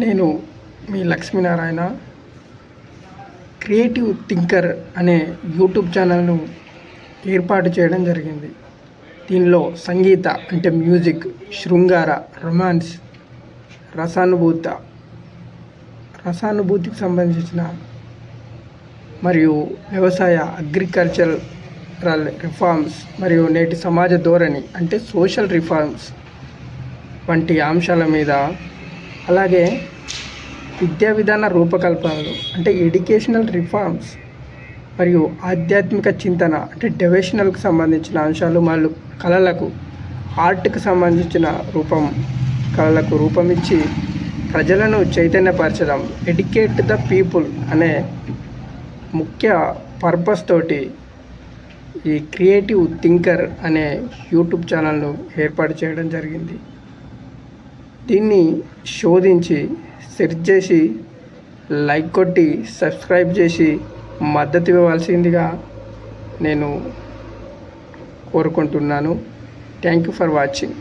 నేను మీ Lakshminarayana. Creative thinker అనే YouTube ఛానల్ను ఏర్పాటు చేయడం జరిగింది. దీనిలో సంగీత అంటే మ్యూజిక్, శృంగార, రొమాన్స్, రసానుభూతికి సంబంధించిన మరియు వ్యవసాయ, అగ్రికల్చరల్ రిఫార్మ్స్ మరియు నేటి సమాజ ధోరణి అంటే సోషల్ రిఫార్మ్స్ వంటి అంశాల మీద, అలాగే విద్యా విధాన రూపకల్పనలు అంటే ఎడ్యుకేషనల్ రిఫార్మ్స్ మరియు ఆధ్యాత్మిక చింతన అంటే డెవోషనల్కి సంబంధించిన అంశాలు, మరియు ఆర్ట్కి సంబంధించిన కళలకు రూపమిచ్చి ప్రజలను చైతన్యపరచడం, ఎడ్యుకేట్ ద పీపుల్ అనే ముఖ్య పర్పస్ తోటి ఈ క్రియేటివ్ థింకర్ అనే యూట్యూబ్ ఛానల్ను ఏర్పాటు చేయడం జరిగింది. దీన్ని శోధించి సెర్చ్ చేసి లైక్ కొట్టి సబ్స్క్రైబ్ చేసి మద్దతు ఇవ్వవలసిందిగా నేను కోరుకుంటున్నాను. Thank you for watching.